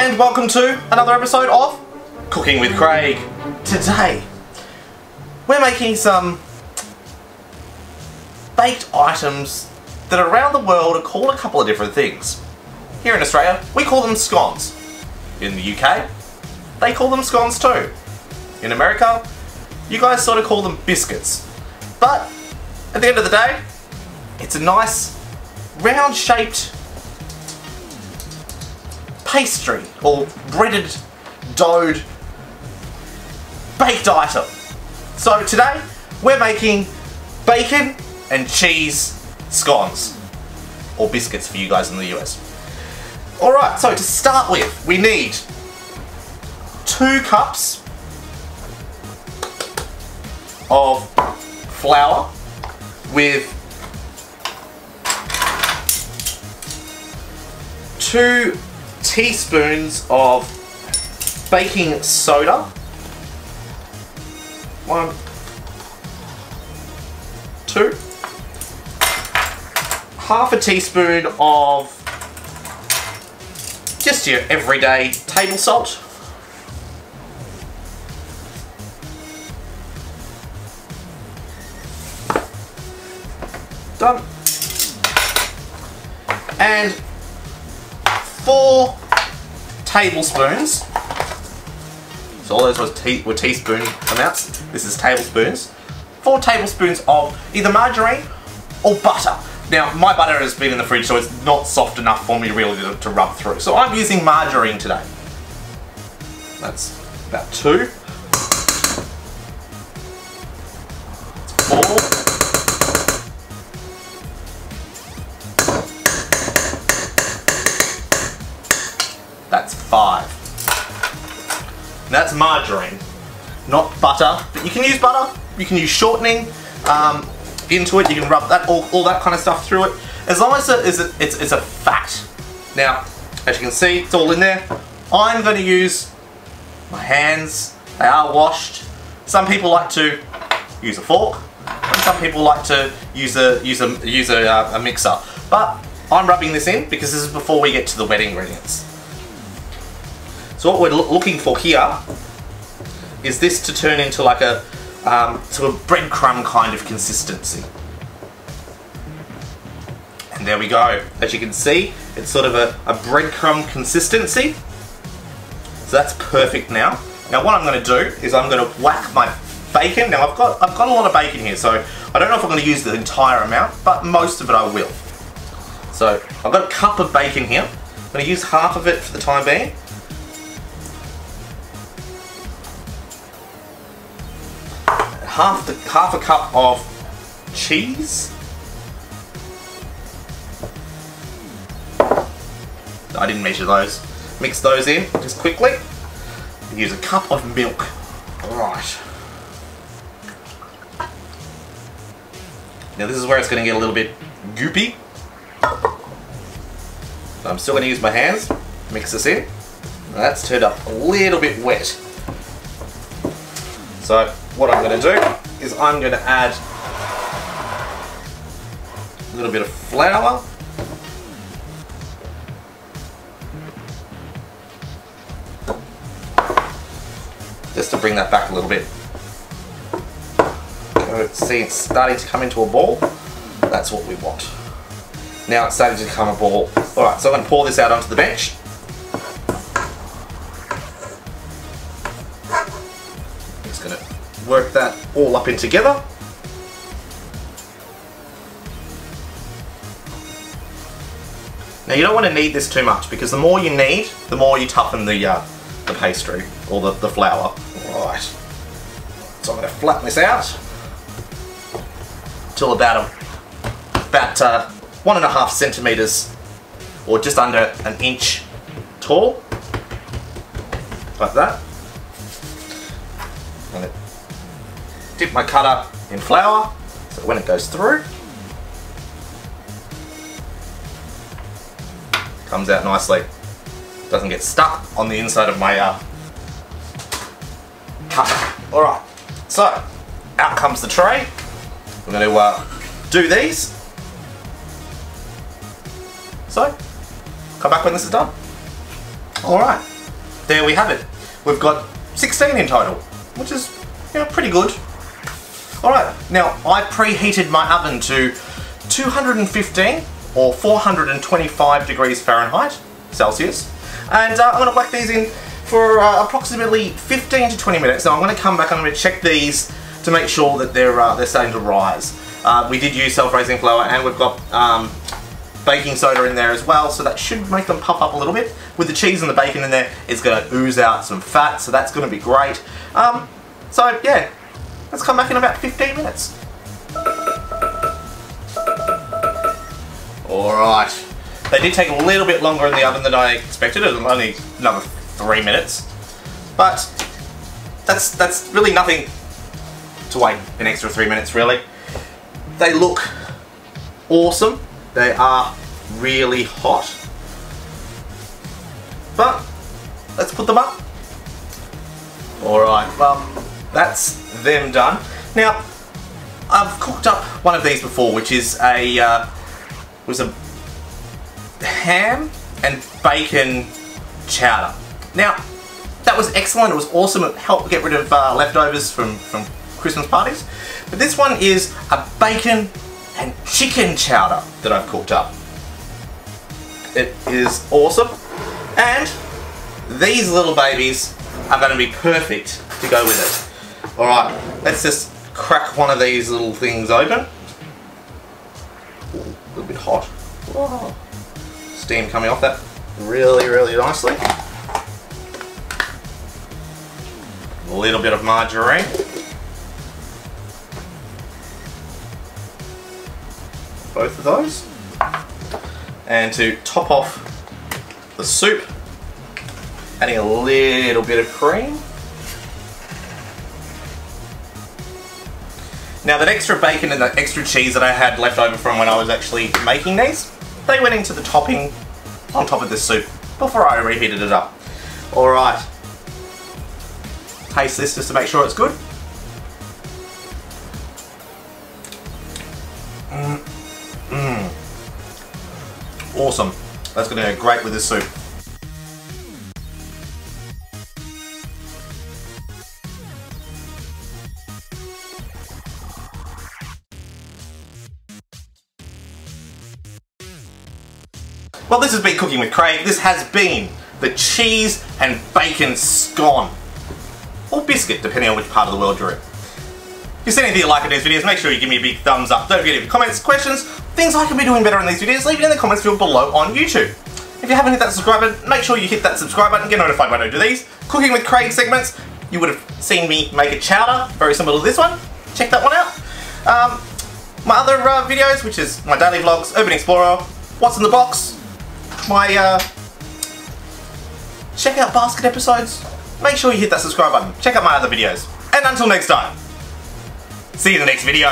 and welcome to another episode of Cooking with Craig. Today, we're making some baked items that around the world are called a couple of different things. Here in Australia, we call them scones. In the UK, they call them scones too. In America, you guys sort of call them biscuits. But at the end of the day, it's a nice round-shaped pastry or breaded, doughed, baked item. So today we're making bacon and cheese scones, or biscuits for you guys in the US. Alright, so to start with, we need 2 cups of flour with 2 teaspoons of baking soda, 1, 2, half a teaspoon of just your everyday table salt, done, and 4 tablespoons, so all those were teaspoon amounts, this is tablespoons, 4 tablespoons of either margarine or butter. Now, my butter has been in the fridge, so it's not soft enough for me really to rub through, so I'm using margarine today. That's about 2, 4, that's 5. And that's margarine, not butter. But you can use butter, you can use shortening into it, you can rub that all that kind of stuff through it, as long as it's a fat. Now, as you can see, it's all in there. I'm going to use my hands. They are washed. Some people like to use a fork, and some people like to use a mixer. But I'm rubbing this in because this is before we get to the wet ingredients. So what we're looking for here is this to turn into like a sort of breadcrumb kind of consistency. And there we go. As you can see, it's sort of a breadcrumb consistency. So that's perfect now. Now what I'm going to do is I'm going to whack my bacon. Now I've got a lot of bacon here, so I don't know if I'm going to use the entire amount, but most of it I will. So I've got a cup of bacon here. I'm going to use half of it for the time being. Half a cup of cheese. I didn't measure those. Mix those in just quickly. Use a cup of milk. Alright. Now this is where it's going to get a little bit goopy. So I'm still going to use my hands. Mix this in. Now that's turned up a little bit wet. So what I'm going to do is I'm going to add a little bit of flour, just to bring that back a little bit. See, it's starting to come into a ball. That's what we want. Now it's starting to become a ball. Alright, so I'm going to pour this out onto the bench. Going to work that all up in together. Now you don't want to knead this too much, because the more you knead, the more you toughen the pastry or the flour. Right. So I'm going to flatten this out till about 1.5 centimeters, or just under an inch tall, like that. I'm going to dip my cutter in flour so when it goes through, it comes out nicely. Doesn't get stuck on the inside of my cutter. Alright, so out comes the tray. We're going to do these. So, come back when this is done. Alright. there we have it. We've got 16 in total, which is, you know, pretty good. Alright, now I preheated my oven to 215 or 425 degrees Fahrenheit, Celsius, and I'm going to whack these in for approximately 15 to 20 minutes. Now I'm going to come back and I'm going to check these to make sure that they're starting to rise. We did use self-raising flour, and we've got baking soda in there as well, so that should make them puff up a little bit. With the cheese and the bacon in there, it's going to ooze out some fat, so that's going to be great. So yeah, let's come back in about 15 minutes. Alright, they did take a little bit longer in the oven than I expected. It was only another 3 minutes, but that's really nothing to wait an extra 3 minutes, really. They look awesome. They are really hot. But let's put them up. Alright, well, that's them done. Now, I've cooked up one of these before, which is a ham and bacon chowder. Now, that was excellent. It was awesome. It helped get rid of leftovers from Christmas parties. But this one is a bacon and chicken chowder that I've cooked up. It is awesome, and these little babies are going to be perfect to go with it. Alright, let's just crack one of these little things open. Ooh, a little bit hot. Whoa. Steam coming off that really, really nicely. A little bit of margarine. Both of those. And to top off the soup, adding a little bit of cream. Now that extra bacon and that extra cheese that I had left over from when I was actually making these, they went into the topping on top of this soup before I reheated it up. Alright. Taste this just to make sure it's good. Awesome. That's going to go great with this soup. Well, this has been Cooking with Craig. This has been the cheese and bacon scone. Or biscuit, depending on which part of the world you're in. If you see anything you like in these videos, make sure you give me a big thumbs up. Don't forget to leave comments, questions, things I can be doing better in these videos, leave it in the comments field below on YouTube. If you haven't hit that subscribe button, make sure you hit that subscribe button and get notified when I do these Cooking with Craig segments. You would have seen me make a chowder, very similar to this one. Check that one out. My other videos, which is my daily vlogs, Urban Explorer, What's in the Box, my check out basket episodes. Make sure you hit that subscribe button. Check out my other videos. And until next time, see you in the next video.